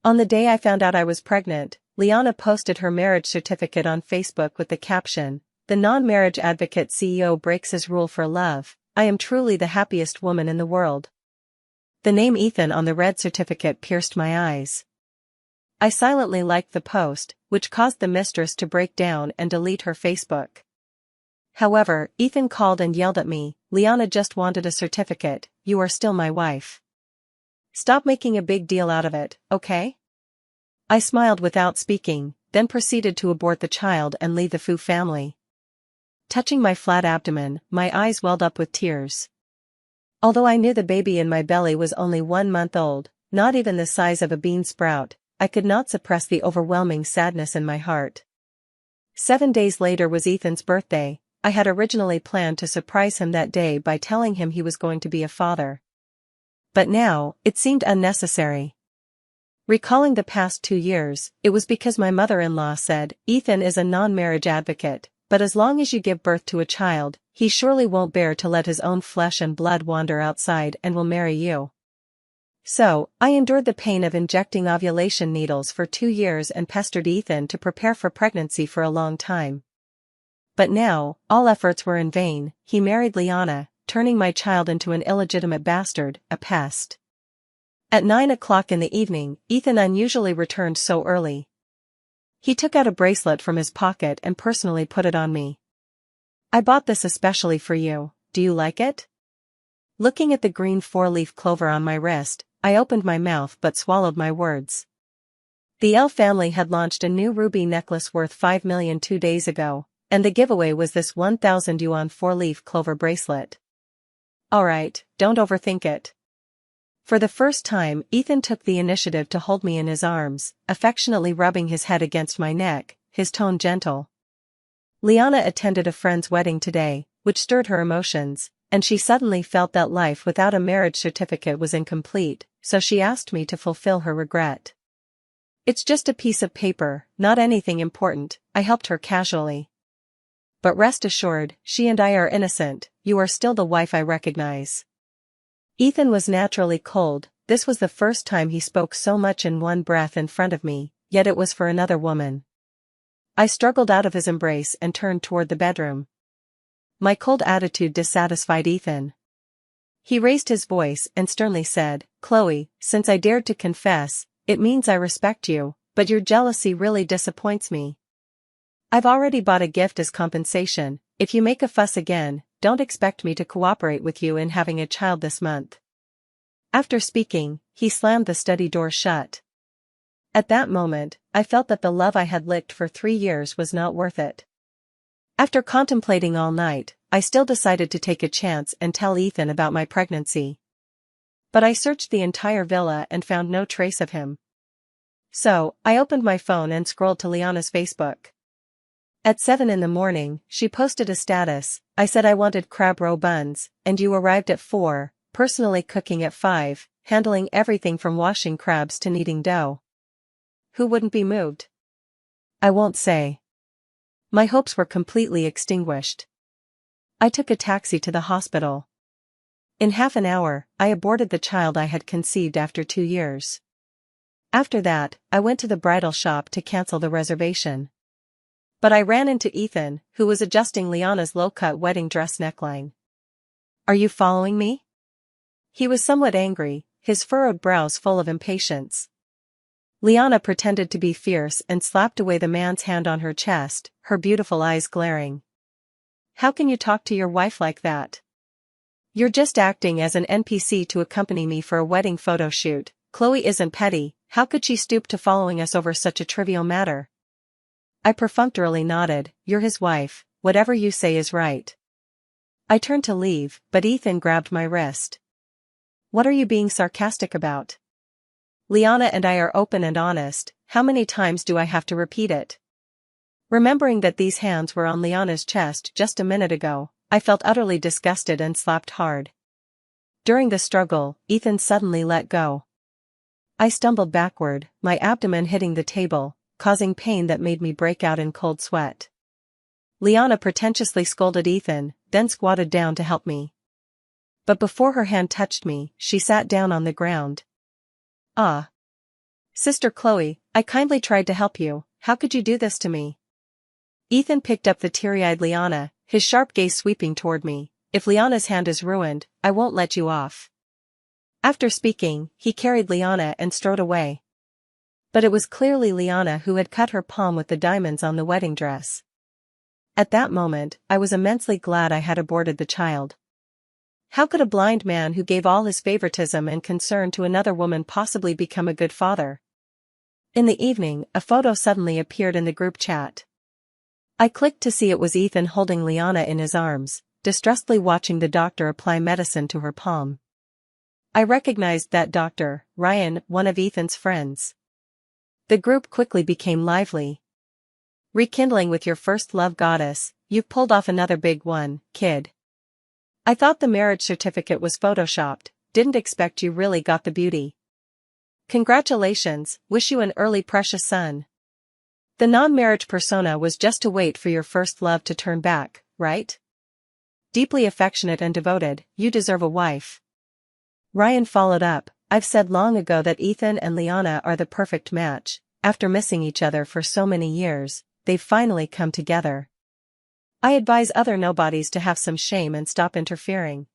On the day I found out I was pregnant, Liana posted her marriage certificate on Facebook with the caption, "The non-marriage advocate CEO breaks his rule for love. I am truly the happiest woman in the world." The name Ethan on the red certificate pierced my eyes. I silently liked the post, which caused the mistress to break down and delete her Facebook. However, Ethan called and yelled at me, "Liana just wanted a certificate, you are still my wife. Stop making a big deal out of it, okay?" I smiled without speaking, then proceeded to abort the child and leave the Fu family. Touching my flat abdomen, my eyes welled up with tears. Although I knew the baby in my belly was only 1 month old, not even the size of a bean sprout, I could not suppress the overwhelming sadness in my heart. 7 days later was Ethan's birthday. I had originally planned to surprise him that day by telling him he was going to be a father. But now, it seemed unnecessary. Recalling the past 2 years, it was because my mother-in-law said, "Ethan is a non-marriage advocate, but as long as you give birth to a child, he surely won't bear to let his own flesh and blood wander outside and will marry you." So, I endured the pain of injecting ovulation needles for 2 years and pestered Ethan to prepare for pregnancy for a long time. But now, all efforts were in vain. He married Liana, turning my child into an illegitimate bastard, a pest. At 9 o'clock in the evening, Ethan unusually returned so early. He took out a bracelet from his pocket and personally put it on me. "I bought this especially for you, do you like it?" Looking at the green 4-leaf clover on my wrist, I opened my mouth but swallowed my words. The L family had launched a new ruby necklace worth 5 million 2 days ago, and the giveaway was this 1,000 yuan 4-leaf clover bracelet. Alright, don't overthink it. For the first time, Ethan took the initiative to hold me in his arms, affectionately rubbing his head against my neck, his tone gentle. Liana attended a friend's wedding today, which stirred her emotions, and she suddenly felt that life without a marriage certificate was incomplete, so she asked me to fulfill her regret. "It's just a piece of paper, not anything important," I helped her casually. "But rest assured, she and I are innocent, you are still the wife I recognize." Ethan was naturally cold. This was the first time he spoke so much in one breath in front of me, yet it was for another woman. I struggled out of his embrace and turned toward the bedroom. My cold attitude dissatisfied Ethan. He raised his voice and sternly said, "Chloe, since I dared to confess, it means I respect you, but your jealousy really disappoints me. I've already bought a gift as compensation. If you make a fuss again, don't expect me to cooperate with you in having a child this month." After speaking, he slammed the study door shut. At that moment, I felt that the love I had licked for 3 years was not worth it. After contemplating all night, I still decided to take a chance and tell Ethan about my pregnancy. But I searched the entire villa and found no trace of him. So, I opened my phone and scrolled to Liana's Facebook. At 7 in the morning, she posted a status, "I said I wanted crab roe buns, and you arrived at 4, personally cooking at 5, handling everything from washing crabs to kneading dough." Who wouldn't be moved? I won't say. My hopes were completely extinguished. I took a taxi to the hospital. In half an hour, I aborted the child I had conceived after 2 years. After that, I went to the bridal shop to cancel the reservation. But I ran into Ethan, who was adjusting Liana's low-cut wedding dress neckline. "Are you following me?" He was somewhat angry, his furrowed brows full of impatience. Liana pretended to be fierce and slapped away the man's hand on her chest, her beautiful eyes glaring. "How can you talk to your wife like that? You're just acting as an NPC to accompany me for a wedding photo shoot. Chloe isn't petty, how could she stoop to following us over such a trivial matter?" I perfunctorily nodded, "You're his wife, whatever you say is right." I turned to leave, but Ethan grabbed my wrist. "What are you being sarcastic about? Liana and I are open and honest, how many times do I have to repeat it?" Remembering that these hands were on Liana's chest just a minute ago, I felt utterly disgusted and slapped hard. During the struggle, Ethan suddenly let go. I stumbled backward, my abdomen hitting the table, causing pain that made me break out in cold sweat. Liana pretentiously scolded Ethan, then squatted down to help me. But before her hand touched me, she sat down on the ground. "Ah. Sister Chloe, I kindly tried to help you, how could you do this to me? Ethan picked up the teary-eyed Liana, his sharp gaze sweeping toward me. If Liana's hand is ruined, I won't let you off. After speaking, he carried Liana and strode away. But it was clearly Liana who had cut her palm with the diamonds on the wedding dress. At that moment, I was immensely glad I had aborted the child. How could a blind man who gave all his favoritism and concern to another woman possibly become a good father? In the evening, a photo suddenly appeared in the group chat. I clicked to see it was Ethan holding Liana in his arms, distressfully watching the doctor apply medicine to her palm. I recognized that doctor, Ryan, one of Ethan's friends. The group quickly became lively. Rekindling with your first love, goddess, you've pulled off another big one, kid. I thought the marriage certificate was photoshopped, didn't expect you really got the beauty. Congratulations, wish you an early precious son. The non-marriage persona was just to wait for your first love to turn back, right? Deeply affectionate and devoted, you deserve a wife. Ryan followed up, I've said long ago that Ethan and Liana are the perfect match. After missing each other for so many years, they've finally come together. I advise other nobodies to have some shame and stop interfering.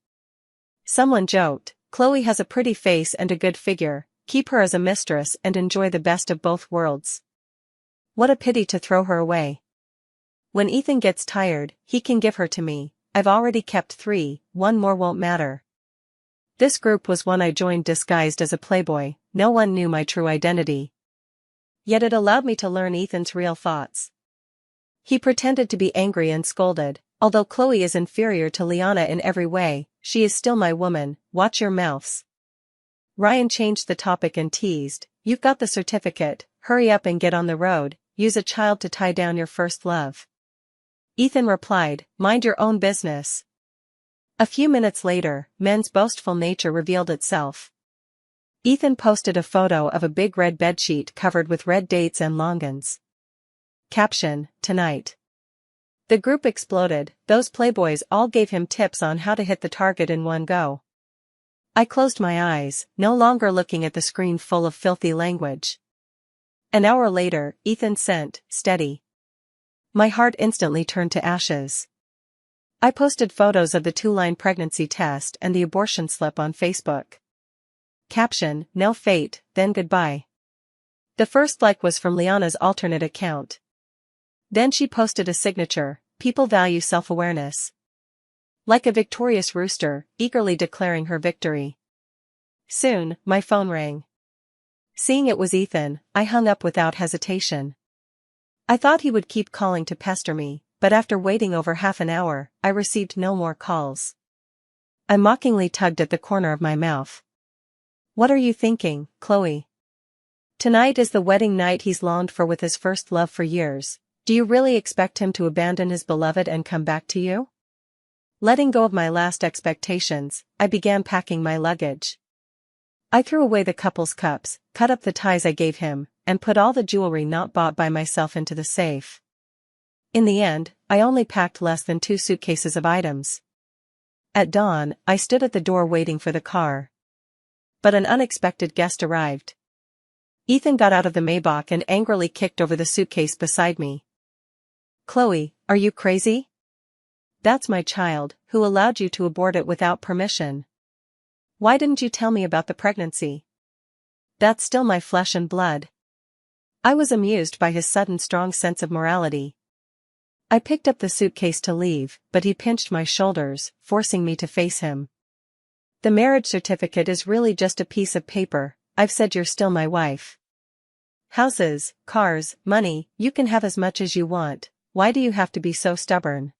Someone joked, Chloe has a pretty face and a good figure, keep her as a mistress and enjoy the best of both worlds. What a pity to throw her away. When Ethan gets tired, he can give her to me. I've already kept 3, one more won't matter. This group was one I joined disguised as a playboy, no one knew my true identity. Yet it allowed me to learn Ethan's real thoughts. He pretended to be angry and scolded, although Chloe is inferior to Liana in every way, she is still my woman, watch your mouths. Ryan changed the topic and teased, you've got the certificate, hurry up and get on the road, use a child to tie down your first love. Ethan replied, mind your own business. A few minutes later, men's boastful nature revealed itself. Ethan posted a photo of a big red bedsheet covered with red dates and longans. Caption, tonight. The group exploded, those playboys all gave him tips on how to hit the target in one go. I closed my eyes, no longer looking at the screen full of filthy language. An hour later, Ethan sent, steady. My heart instantly turned to ashes. I posted photos of the 2-line pregnancy test and the abortion slip on Facebook. Caption, no fate, then goodbye. The first like was from Liana's alternate account. Then she posted a signature, people value self-awareness. Like a victorious rooster, eagerly declaring her victory. Soon, my phone rang. Seeing it was Ethan, I hung up without hesitation. I thought he would keep calling to pester me, but after waiting over half an hour, I received no more calls. I mockingly tugged at the corner of my mouth. What are you thinking, Chloe? Tonight is the wedding night he's longed for with his first love for years. Do you really expect him to abandon his beloved and come back to you? Letting go of my last expectations, I began packing my luggage. I threw away the couple's cups, cut up the ties I gave him, and put all the jewelry not bought by myself into the safe. In the end, I only packed less than 2 suitcases of items. At dawn, I stood at the door waiting for the car. But an unexpected guest arrived. Ethan got out of the Maybach and angrily kicked over the suitcase beside me. Chloe, are you crazy? That's my child, who allowed you to abort it without permission. Why didn't you tell me about the pregnancy? That's still my flesh and blood. I was amused by his sudden strong sense of morality. I picked up the suitcase to leave, but he pinched my shoulders, forcing me to face him. The marriage certificate is really just a piece of paper, I've said you're still my wife. Houses, cars, money, you can have as much as you want, why do you have to be so stubborn?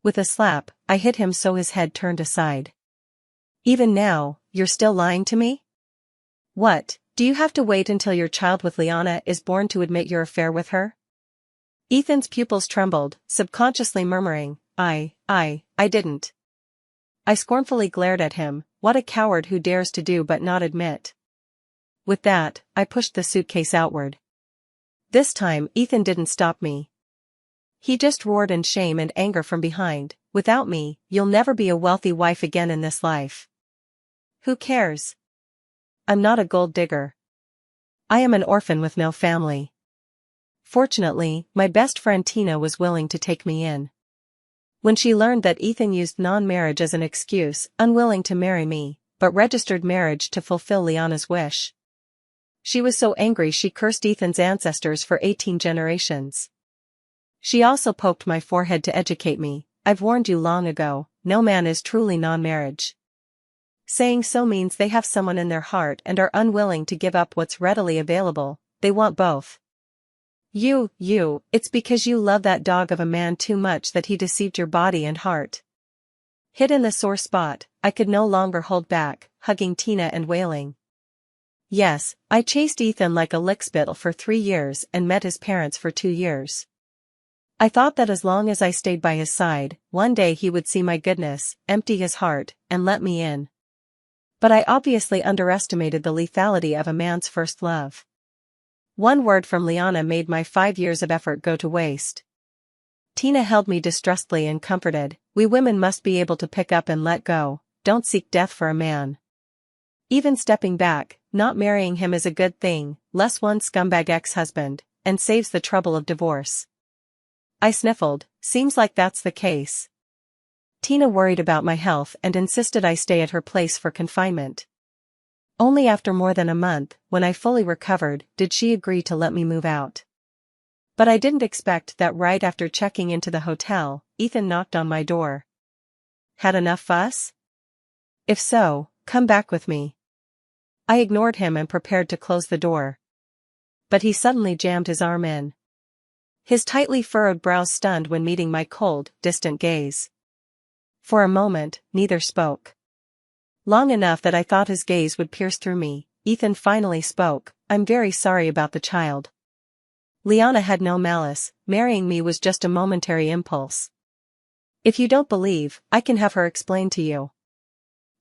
With a slap, I hit him so his head turned aside. Even now, you're still lying to me? What, do you have to wait until your child with Liana is born to admit your affair with her? Ethan's pupils trembled, subconsciously murmuring, I didn't. I scornfully glared at him, what a coward who dares to do but not admit. With that, I pushed the suitcase outward. This time Ethan didn't stop me. He just roared in shame and anger from behind, without me, you'll never be a wealthy wife again in this life. Who cares? I'm not a gold digger. I am an orphan with no family. Fortunately, my best friend Tina was willing to take me in. When she learned that Ethan used non-marriage as an excuse, unwilling to marry me, but registered marriage to fulfill Liana's wish. She was so angry she cursed Ethan's ancestors for 18 generations. She also poked my forehead to educate me. I've warned you long ago, no man is truly non-marriage. Saying so means they have someone in their heart and are unwilling to give up what's readily available, they want both. It's because you love that dog of a man too much that he deceived your body and heart. Hit in the sore spot, I could no longer hold back, hugging Tina and wailing. Yes, I chased Ethan like a lickspittle for 3 years and met his parents for 2 years. I thought that as long as I stayed by his side, one day he would see my goodness, empty his heart, and let me in. But I obviously underestimated the lethality of a man's first love. One word from Liana made my 5 years of effort go to waste. Tina held me distrustfully and comforted, we women must be able to pick up and let go, don't seek death for a man. Even stepping back, not marrying him is a good thing, less one scumbag ex-husband, and saves the trouble of divorce. I sniffled, seems like that's the case. Tina worried about my health and insisted I stay at her place for confinement. Only after more than a month, when I fully recovered, did she agree to let me move out. But I didn't expect that right after checking into the hotel, Ethan knocked on my door. Had enough fuss? If so, come back with me. I ignored him and prepared to close the door. But he suddenly jammed his arm in. His tightly furrowed brows stunned when meeting my cold, distant gaze. For a moment, neither spoke. Long enough that I thought his gaze would pierce through me, Ethan finally spoke, I'm very sorry about the child. Liana had no malice, marrying me was just a momentary impulse. If you don't believe, I can have her explain to you.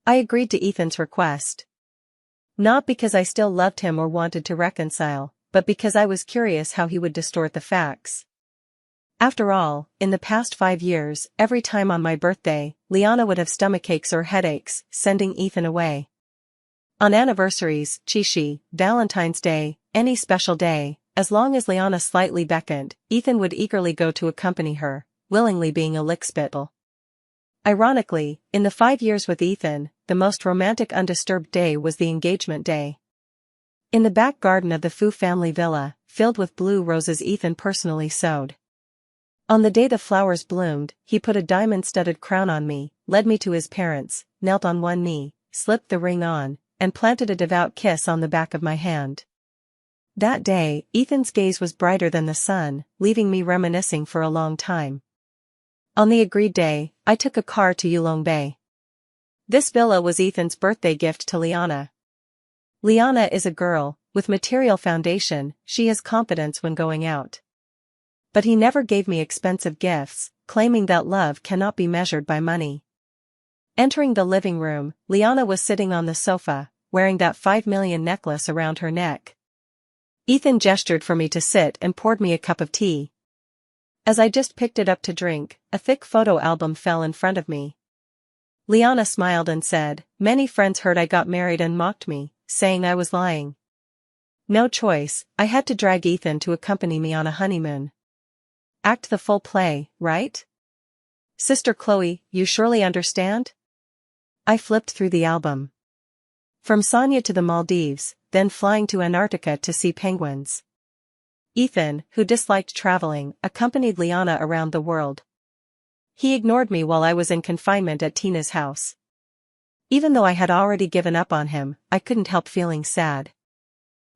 I agreed to Ethan's request. Not because I still loved him or wanted to reconcile, but because I was curious how he would distort the facts. After all, in the past 5 years, every time on my birthday, Liana would have stomachaches or headaches, sending Ethan away. On anniversaries, Chishi, Valentine's Day, any special day, as long as Liana slightly beckoned, Ethan would eagerly go to accompany her, willingly being a lickspittle. Ironically, in the 5 years with Ethan, the most romantic undisturbed day was the engagement day. In the back garden of the Fu family villa, filled with blue roses Ethan personally sowed. On the day the flowers bloomed, he put a diamond-studded crown on me, led me to his parents, knelt on one knee, slipped the ring on, and planted a devout kiss on the back of my hand. That day, Ethan's gaze was brighter than the sun, leaving me reminiscing for a long time. On the agreed day, I took a car to Yulong Bay. This villa was Ethan's birthday gift to Liana. Liana is a girl, with material foundation, she has confidence when going out. But he never gave me expensive gifts, claiming that love cannot be measured by money. Entering the living room, Liana was sitting on the sofa, wearing that 5 million necklace around her neck. Ethan gestured for me to sit and poured me a cup of tea. As I just picked it up to drink, a thick photo album fell in front of me. Liana smiled and said, many friends heard I got married and mocked me, saying I was lying. No choice, I had to drag Ethan to accompany me on a honeymoon. Act the full play, right? Sister Chloe, you surely understand? I flipped through the album. From Sonia to the Maldives, then flying to Antarctica to see penguins. Ethan, who disliked traveling, accompanied Liana around the world. He ignored me while I was in confinement at Tina's house. Even though I had already given up on him, I couldn't help feeling sad.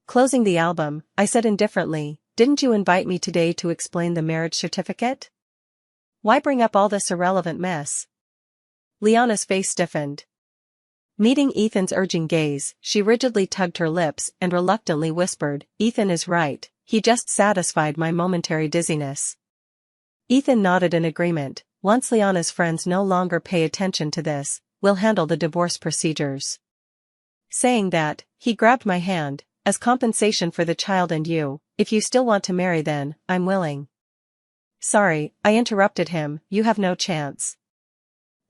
Closing the album, I said indifferently, didn't you invite me today to explain the marriage certificate? Why bring up all this irrelevant mess? Liana's face stiffened. Meeting Ethan's urging gaze, she rigidly tugged her lips and reluctantly whispered, Ethan is right, he just satisfied my momentary dizziness. Ethan nodded in agreement. Once Liana's friends no longer pay attention to this, we'll handle the divorce procedures. Saying that, he grabbed my hand, as compensation for the child and you, if you still want to marry then, I'm willing. Sorry, I interrupted him, you have no chance.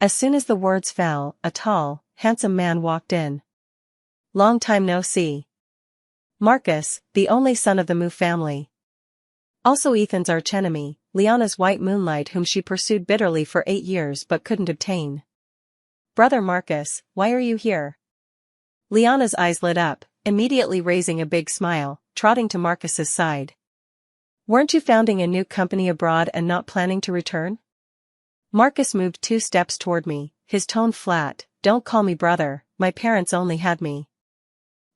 As soon as the words fell, a tall, handsome man walked in. Long time no see. Marcus, the only son of the Mu family. Also Ethan's archenemy, Liana's white moonlight whom she pursued bitterly for 8 years but couldn't obtain. Brother Marcus, why are you here? Liana's eyes lit up, immediately raising a big smile, trotting to Marcus's side. Weren't you founding a new company abroad and not planning to return? Marcus moved 2 steps toward me, his tone flat. Don't call me brother, my parents only had me.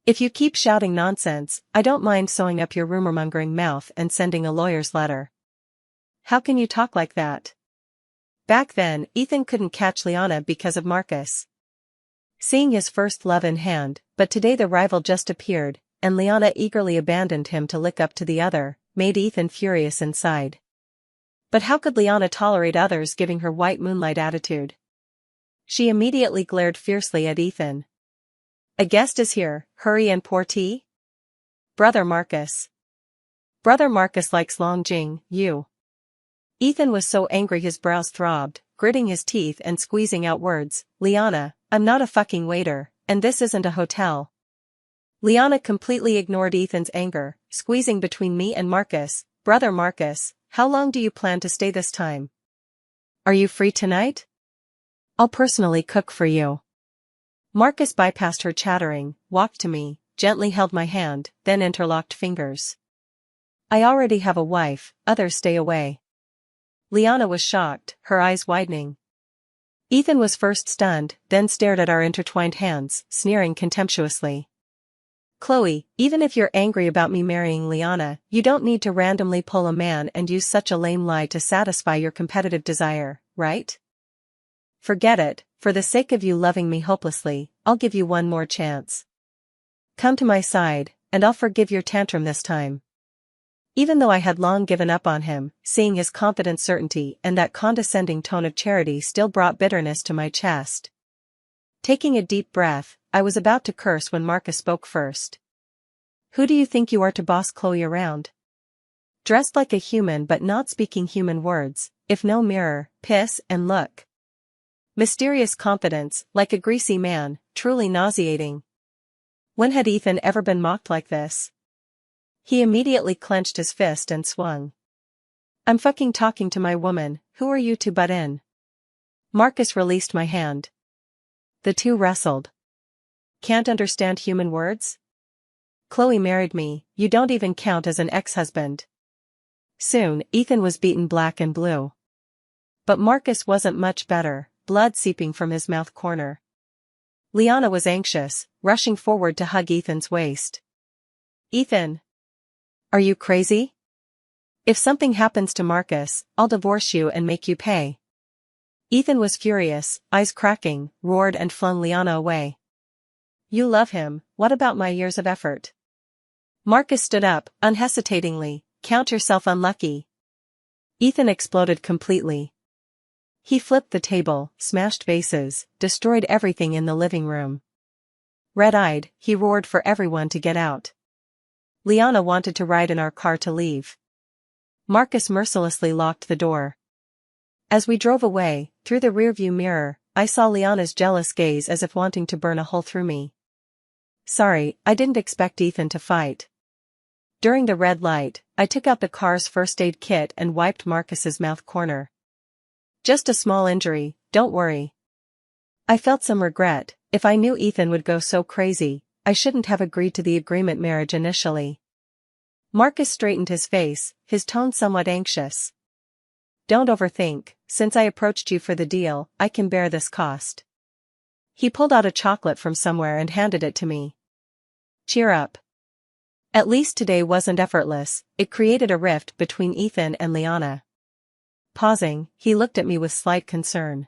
If you keep shouting nonsense, I don't mind sewing up your rumor-mongering mouth and sending a lawyer's letter. How can you talk like that? Back then, Ethan couldn't catch Liana because of Marcus. Seeing his first love in hand, but today the rival just appeared, and Liana eagerly abandoned him to lick up to the other, made Ethan furious inside. But how could Liana tolerate others giving her white moonlight attitude? She immediately glared fiercely at Ethan. A guest is here, hurry and pour tea? Brother Marcus. Brother Marcus likes long jing, you. Ethan was so angry his brows throbbed, gritting his teeth and squeezing out words. Liana, I'm not a fucking waiter, and this isn't a hotel. Liana completely ignored Ethan's anger, squeezing between me and Marcus. Brother Marcus, how long do you plan to stay this time? Are you free tonight? I'll personally cook for you. Marcus bypassed her chattering, walked to me, gently held my hand, then interlocked fingers. I already have a wife, others stay away. Liana was shocked, her eyes widening. Ethan was first stunned, then stared at our intertwined hands, sneering contemptuously. Chloe, even if you're angry about me marrying Liana, you don't need to randomly pull a man and use such a lame lie to satisfy your competitive desire, right? Forget it, for the sake of you loving me hopelessly, I'll give you one more chance. Come to my side, and I'll forgive your tantrum this time. Even though I had long given up on him, seeing his confident certainty and that condescending tone of charity still brought bitterness to my chest. Taking a deep breath, I was about to curse when Marcus spoke first. Who do you think you are to boss Chloe around? Dressed like a human but not speaking human words, if no mirror, piss and look. Mysterious confidence, like a greasy man, truly nauseating. When had Ethan ever been mocked like this? He immediately clenched his fist and swung. I'm fucking talking to my woman, who are you to butt in? Marcus released my hand. The two wrestled. Can't understand human words? Chloe married me, you don't even count as an ex-husband. Soon, Ethan was beaten black and blue. But Marcus wasn't much better, blood seeping from his mouth corner. Liana was anxious, rushing forward to hug Ethan's waist. Ethan! Are you crazy? If something happens to Marcus, I'll divorce you and make you pay. Ethan was furious, eyes cracking, roared and flung Liana away. You love him, what about my years of effort? Marcus stood up, unhesitatingly. Count yourself unlucky. Ethan exploded completely. He flipped the table, smashed vases, destroyed everything in the living room. Red-eyed, he roared for everyone to get out. Liana wanted to ride in our car to leave. Marcus mercilessly locked the door. As we drove away, through the rearview mirror, I saw Liana's jealous gaze as if wanting to burn a hole through me. Sorry, I didn't expect Ethan to fight. During the red light, I took out the car's first aid kit and wiped Marcus's mouth corner. Just a small injury, don't worry. I felt some regret. If I knew Ethan would go so crazy, I shouldn't have agreed to the agreement marriage initially. Marcus straightened his face, his tone somewhat anxious. Don't overthink, since I approached you for the deal, I can bear this cost. He pulled out a chocolate from somewhere and handed it to me. Cheer up. At least today wasn't effortless, it created a rift between Ethan and Liana. Pausing, he looked at me with slight concern.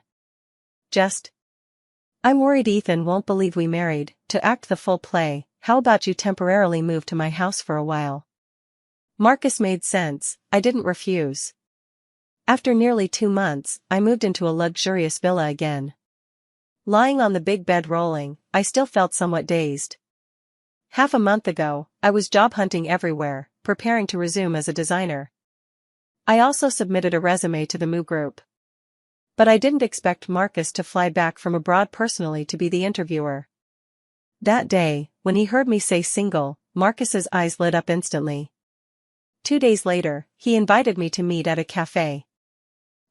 I'm worried Ethan won't believe we married. To act the full play, how about you temporarily move to my house for a while? Marcus made sense, I didn't refuse. After nearly 2 months, I moved into a luxurious villa again. Lying on the big bed rolling, I still felt somewhat dazed. Half a month ago, I was job hunting everywhere, preparing to resume as a designer. I also submitted a resume to the Mu group. But I didn't expect Marcus to fly back from abroad personally to be the interviewer. That day, when he heard me say single, Marcus's eyes lit up instantly. 2 days later, he invited me to meet at a cafe.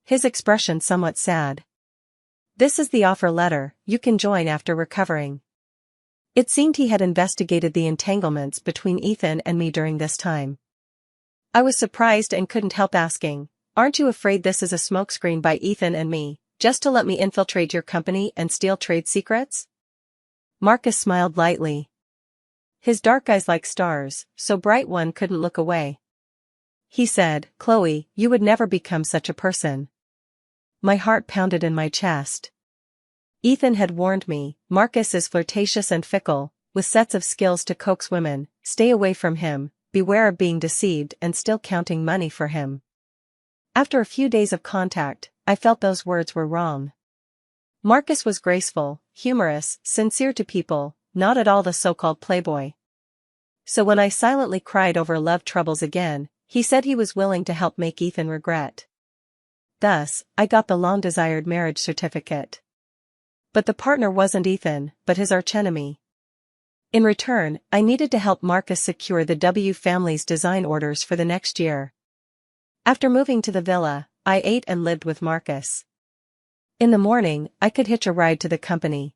His expression somewhat sad. "This is the offer letter, you can join after recovering." It seemed he had investigated the entanglements between Ethan and me during this time. I was surprised and couldn't help asking, "Aren't you afraid this is a smokescreen by Ethan and me, just to let me infiltrate your company and steal trade secrets?" Marcus smiled lightly. His dark eyes like stars, so bright one couldn't look away. He said, "Chloe, you would never become such a person." My heart pounded in my chest. Ethan had warned me, Marcus is flirtatious and fickle, with sets of skills to coax women, stay away from him, beware of being deceived and still counting money for him. After a few days of contact, I felt those words were wrong. Marcus was graceful, humorous, sincere to people, not at all the so-called playboy. So when I silently cried over love troubles again, he said he was willing to help make Ethan regret. Thus, I got the long-desired marriage certificate. But the partner wasn't Ethan, but his archenemy. In return, I needed to help Marcus secure the W family's design orders for the next year. After moving to the villa, I ate and lived with Marcus. In the morning, I could hitch a ride to the company.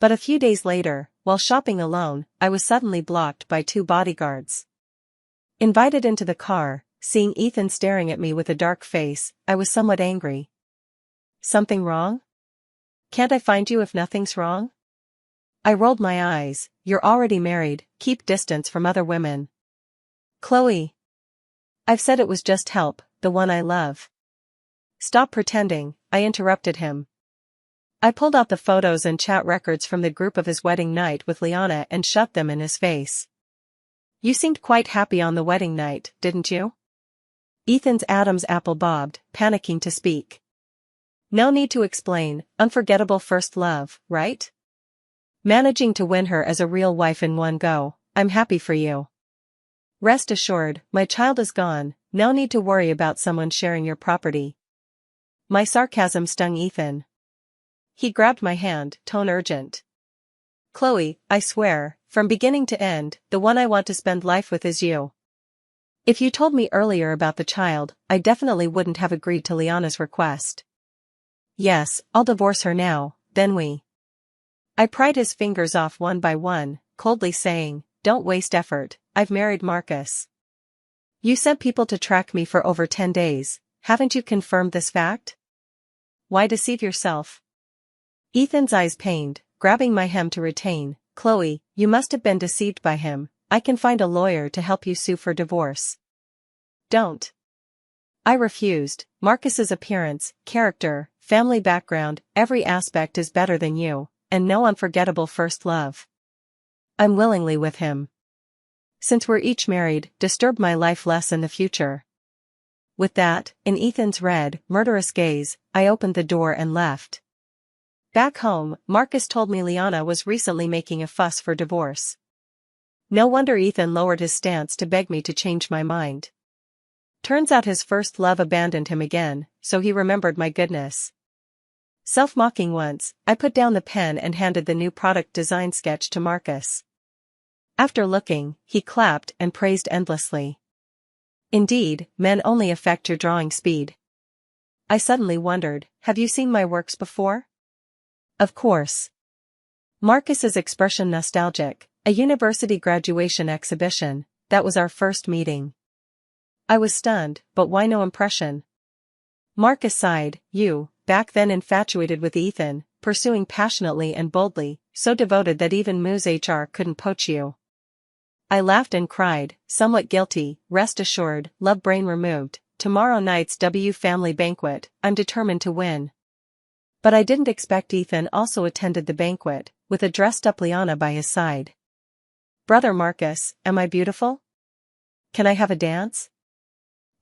But a few days later, while shopping alone, I was suddenly blocked by 2 bodyguards. Invited into the car, seeing Ethan staring at me with a dark face, I was somewhat angry. "Something wrong? Can't I find you if nothing's wrong?" I rolled my eyes. "You're already married, keep distance from other women." "Chloe. I've said it was just help, the one I love." "Stop pretending," I interrupted him. I pulled out the photos and chat records from the group of his wedding night with Liana and shoved them in his face. "You seemed quite happy on the wedding night, didn't you?" Ethan's Adam's apple bobbed, panicking to speak. "No need to explain, unforgettable first love, right? Managing to win her as a real wife in one go, I'm happy for you. Rest assured, my child is gone, no need to worry about someone sharing your property." My sarcasm stung Ethan. He grabbed my hand, tone urgent. "Chloe, I swear, from beginning to end, the one I want to spend life with is you. If you told me earlier about the child, I definitely wouldn't have agreed to Liana's request. Yes, I'll divorce her now, then we." I pried his fingers off one by one, coldly saying, "Don't waste effort, I've married Marcus. You sent people to track me for over 10 days, haven't you confirmed this fact? Why deceive yourself?" Ethan's eyes pained, grabbing my hem to retain, "Chloe, you must have been deceived by him, I can find a lawyer to help you sue for divorce." "Don't." I refused. "Marcus's appearance, character, family background, every aspect is better than you, and no unforgettable first love. I'm willingly with him. Since we're each married, disturb my life less in the future." With that, in Ethan's red, murderous gaze, I opened the door and left. Back home, Marcus told me Liana was recently making a fuss for divorce. No wonder Ethan lowered his stance to beg me to change my mind. Turns out his first love abandoned him again, so he remembered my goodness. Self-mocking once, I put down the pen and handed the new product design sketch to Marcus. After looking, he clapped and praised endlessly. "Indeed, men only affect your drawing speed." I suddenly wondered, have you seen my works before? Of course. Marcus's expression nostalgic, a university graduation exhibition, that was our first meeting. I was stunned, but why no impression? Marcus sighed, "You, back then infatuated with Ethan, pursuing passionately and boldly, so devoted that even Moo's HR couldn't poach you." I laughed and cried, somewhat guilty, "Rest assured, love brain removed, tomorrow night's W family banquet, I'm determined to win." But I didn't expect Ethan also attended the banquet, with a dressed-up Liana by his side. "Brother Marcus, am I beautiful? Can I have a dance?"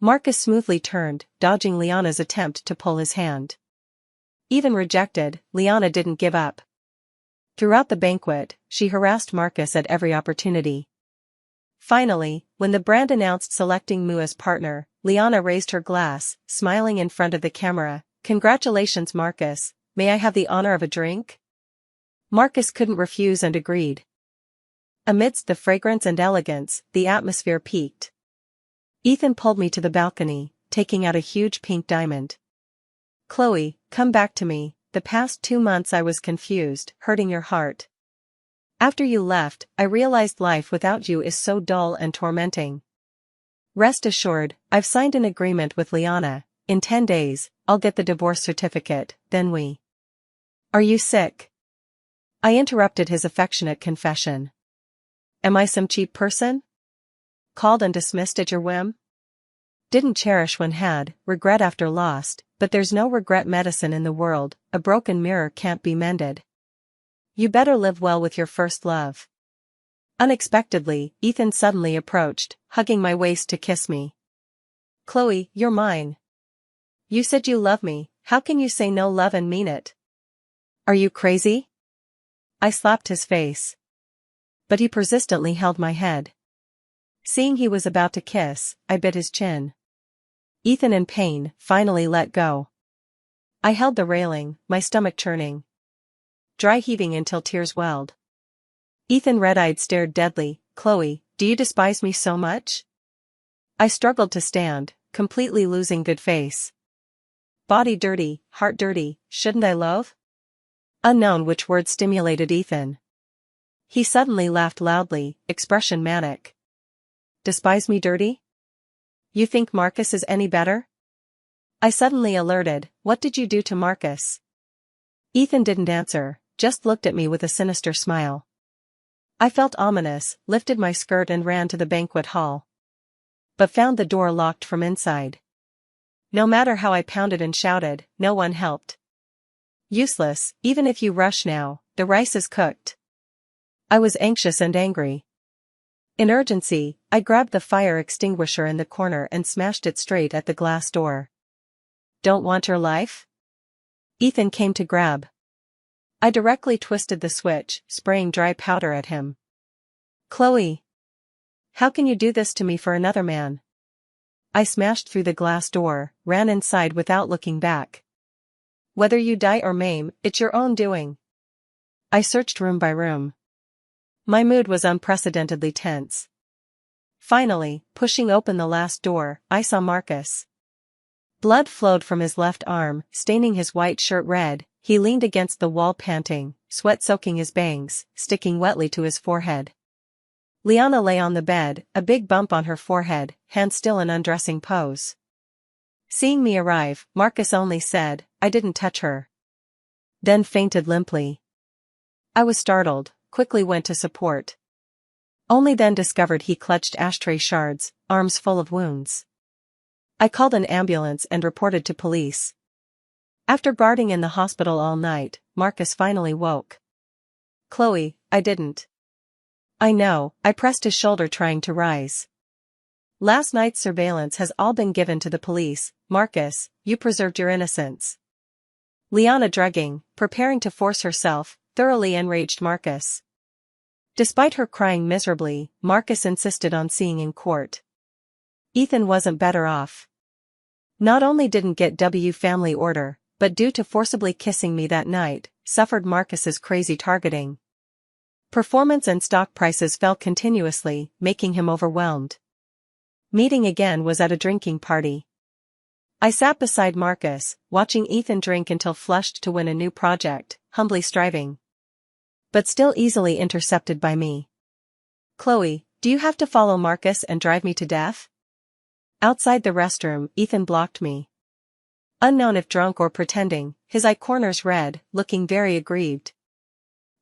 Marcus smoothly turned, dodging Liana's attempt to pull his hand. Even rejected, Liana didn't give up. Throughout the banquet, she harassed Marcus at every opportunity. Finally, when the brand announced selecting Moo as partner, Liana raised her glass, smiling in front of the camera. "Congratulations Marcus, may I have the honor of a drink?" Marcus couldn't refuse and agreed. Amidst the fragrance and elegance, the atmosphere peaked. Ethan pulled me to the balcony, taking out a huge pink diamond. "Chloe, come back to me. The past 2 months I was confused, hurting your heart. After you left, I realized life without you is so dull and tormenting. Rest assured, I've signed an agreement with Liana. In 10 days, I'll get the divorce certificate, then we." "Are you sick?" I interrupted his affectionate confession. "Am I some cheap person? Called and dismissed at your whim? Didn't cherish when had, regret after lost, but there's no regret medicine in the world, a broken mirror can't be mended. You better live well with your first love." Unexpectedly, Ethan suddenly approached, hugging my waist to kiss me. "Chloe, you're mine. You said you love me, how can you say no love and mean it? Are you crazy?" I slapped his face. But he persistently held my head. Seeing he was about to kiss, I bit his chin. Ethan, in pain, finally let go. I held the railing, my stomach churning, dry heaving until tears welled. Ethan, red-eyed, stared deadly. "Chloe, do you despise me so much?" I struggled to stand, completely losing good face. "Body dirty, heart dirty, shouldn't I love?" Unknown which word stimulated Ethan. He suddenly laughed loudly, expression manic. "Despise me dirty? You think Marcus is any better?" I suddenly alerted. "What did you do to Marcus?" Ethan didn't answer, just looked at me with a sinister smile. I felt ominous, lifted my skirt and ran to the banquet hall. But found the door locked from inside. No matter how I pounded and shouted, no one helped. "Useless, even if you rush now, the rice is cooked." I was anxious and angry. In urgency, I grabbed the fire extinguisher in the corner and smashed it straight at the glass door. "Don't want your life?" Ethan came to grab. I directly twisted the switch, spraying dry powder at him. "Chloe! How can you do this to me for another man?" I smashed through the glass door, ran inside without looking back. "Whether you die or maim, it's your own doing." I searched room by room. My mood was unprecedentedly tense. Finally, pushing open the last door, I saw Marcus. Blood flowed from his left arm, staining his white shirt red. He leaned against the wall panting, sweat soaking his bangs, sticking wetly to his forehead. Liana lay on the bed, a big bump on her forehead, hands still in undressing pose. Seeing me arrive, Marcus only said, "I didn't touch her." Then fainted limply. I was startled, quickly went to support. Only then discovered he clutched ashtray shards, arms full of wounds. I called an ambulance and reported to police. After guarding in the hospital all night, Marcus finally woke. "Chloe, I didn't." "I know," I pressed his shoulder trying to rise. "Last night's surveillance has all been given to the police. Marcus, you preserved your innocence." Liana drugging, preparing to force herself, thoroughly enraged Marcus. Despite her crying miserably, Marcus insisted on seeing in court. Ethan wasn't better off. Not only didn't get family order, but due to forcibly kissing me that night, suffered Marcus's crazy targeting. Performance and stock prices fell continuously, making him overwhelmed. Meeting again was at a drinking party. I sat beside Marcus, watching Ethan drink until flushed to win a new project, humbly striving. But still easily intercepted by me. "Chloe, do you have to follow Marcus and drive me to death?" Outside the restroom, Ethan blocked me. Unknown if drunk or pretending, his eye corners red, looking very aggrieved.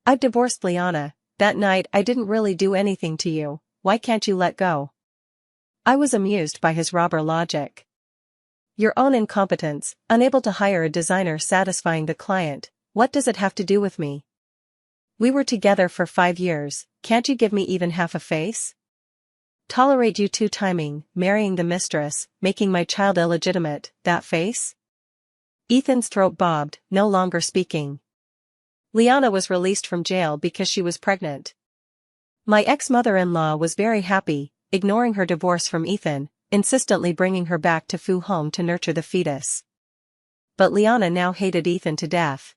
"I've divorced Liana. That night I didn't really do anything to you, why can't you let go?" I was amused by his robber logic. "Your own incompetence, unable to hire a designer satisfying the client, what does it have to do with me? We were together for 5 years, can't you give me even half a face? Tolerate you two-timing, marrying the mistress, making my child illegitimate, that face?" Ethan's throat bobbed, no longer speaking. Liana was released from jail because she was pregnant. My ex-mother-in-law was very happy, ignoring her divorce from Ethan, insistently bringing her back to Fu home to nurture the fetus. But Liana now hated Ethan to death.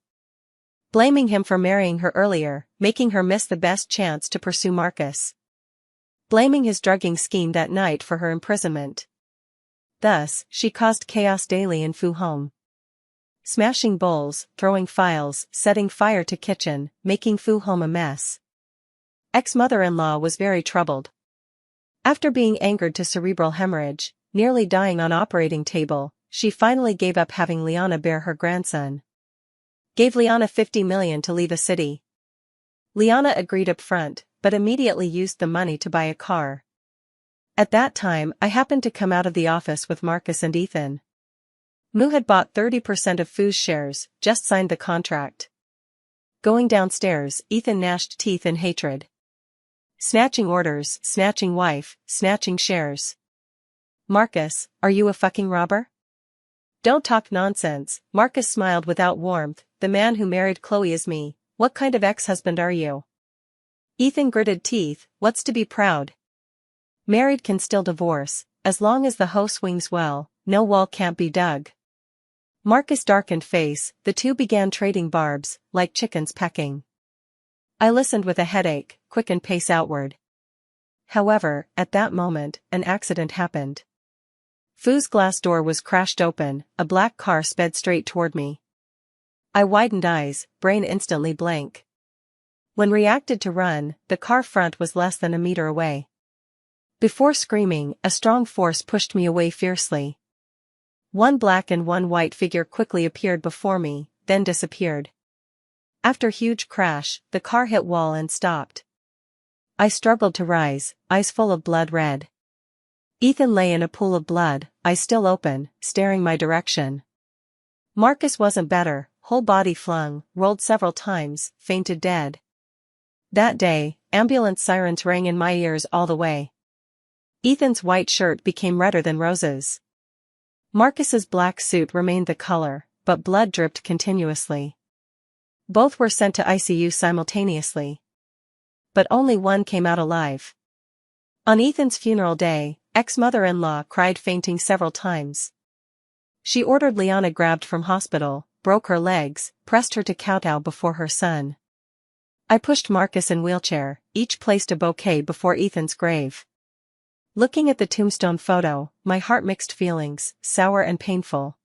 blaming him for marrying her earlier, making her miss the best chance to pursue Marcus. Blaming his drugging scheme that night for her imprisonment. Thus, she caused chaos daily in Fu home. Smashing bowls, throwing files, setting fire to kitchen, making Fu home a mess. Ex-mother-in-law was very troubled. After being angered to cerebral hemorrhage, nearly dying on operating table, she finally gave up having Liana bear her grandson. Gave Liana $50 million to leave a city. Liana agreed up front, but immediately used the money to buy a car. At that time I happened to come out of the office with Marcus and Ethan. Mu had bought 30% of Fu's shares, just signed the contract. Going downstairs, Ethan gnashed teeth in hatred. Snatching orders, snatching wife, snatching shares. Marcus, are you a fucking robber? Don't talk nonsense. Marcus smiled without warmth. The man who married Chloe is me. What kind of ex-husband are you? Ethan gritted teeth. What's to be proud? Married can still divorce, as long as the hoe swings well, no wall can't be dug. Marcus darkened face. The two began trading barbs, like chickens pecking. I listened with a headache, quickened pace outward. However, at that moment, an accident happened. Fu's glass door was crashed open, a black car sped straight toward me. I widened eyes, brain instantly blank. When reacted to run, the car front was less than a meter away. Before screaming, a strong force pushed me away fiercely. One black and one white figure quickly appeared before me, then disappeared. After huge crash, the car hit wall and stopped. I struggled to rise, eyes full of blood red. Ethan lay in a pool of blood, eyes still open, staring my direction. Marcus wasn't better, whole body flung, rolled several times, fainted dead. That day, ambulance sirens rang in my ears all the way. Ethan's white shirt became redder than roses. Marcus's black suit remained the color, but blood dripped continuously. Both were sent to ICU simultaneously. But only one came out alive. On Ethan's funeral day, ex-mother-in-law cried fainting several times. She ordered Liana grabbed from hospital, broke her legs, pressed her to kowtow before her son. I pushed Marcus in wheelchair, each placed a bouquet before Ethan's grave. Looking at the tombstone photo, my heart mixed feelings, sour and painful.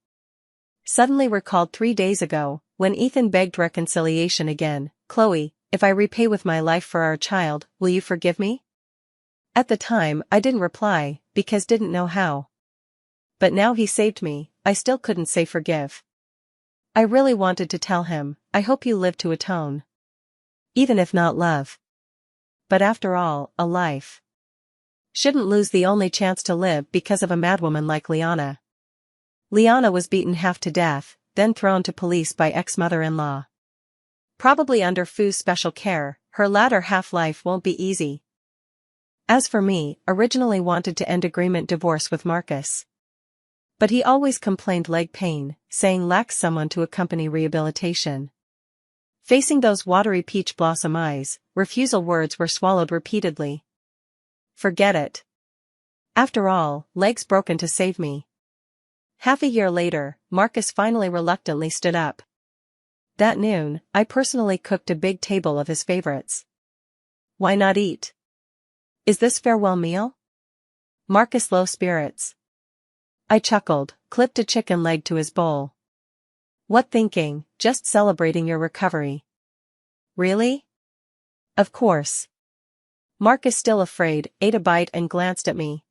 Suddenly recalled 3 days ago, when Ethan begged reconciliation again. Chloe, if I repay with my life for our child, will you forgive me? At the time, I didn't reply, because didn't know how. But now he saved me, I still couldn't say forgive. I really wanted to tell him, I hope you live to atone. Even if not love. But after all, a life. Shouldn't lose the only chance to live because of a madwoman like Liana. Liana was beaten half to death, then thrown to police by ex-mother-in-law. Probably under Fu's special care, her latter half-life won't be easy. As for me, originally wanted to end agreement divorce with Marcus. But he always complained leg pain, saying lacks someone to accompany rehabilitation. Facing those watery peach blossom eyes, refusal words were swallowed repeatedly. Forget it. After all, legs broken to save me. Half a year later, Marcus finally reluctantly stood up. That noon, I personally cooked a big table of his favorites. Why not eat? Is this farewell meal? Marcus low spirits. I chuckled, clipped a chicken leg to his bowl. What thinking, just celebrating your recovery. Really? Of course. Marcus, still afraid, ate a bite and glanced at me.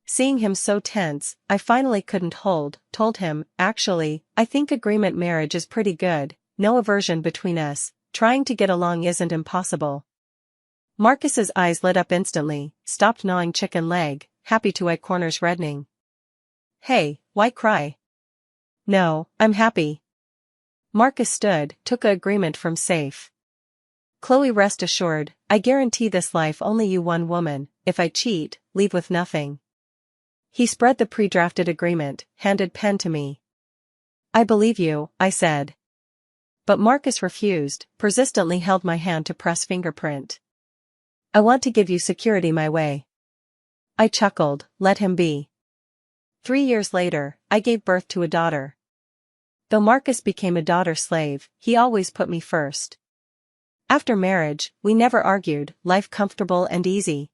Seeing him so tense, I finally couldn't hold, told him, actually, I think agreement marriage is pretty good, no aversion between us, trying to get along isn't impossible. Marcus's eyes lit up instantly, stopped gnawing chicken leg, happy to eye corners reddening. Hey, why cry? No, I'm happy. Marcus stood, took a agreement from safe. Chloe, rest assured, I guarantee this life only you one woman, if I cheat, leave with nothing. He spread the pre-drafted agreement, handed pen to me. I believe you, I said. But Marcus refused, persistently held my hand to press fingerprint. I want to give you security my way. I chuckled, let him be. 3 years later, I gave birth to a daughter. Though Marcus became a daughter slave, he always put me first. After marriage, we never argued, life comfortable and easy.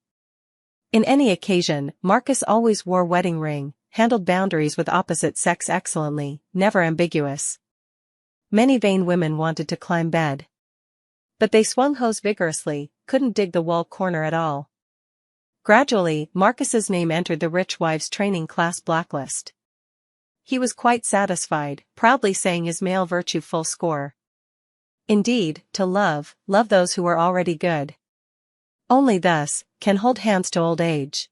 In any occasion, Marcus always wore wedding ring, handled boundaries with opposite sex excellently, never ambiguous. Many vain women wanted to climb bed. But they swung hose vigorously, couldn't dig the wall corner at all. Gradually, Marcus's name entered the rich wives training class blacklist. He was quite satisfied, proudly saying his male virtue full score. Indeed, to love those who are already good. Only thus can hold hands to old age.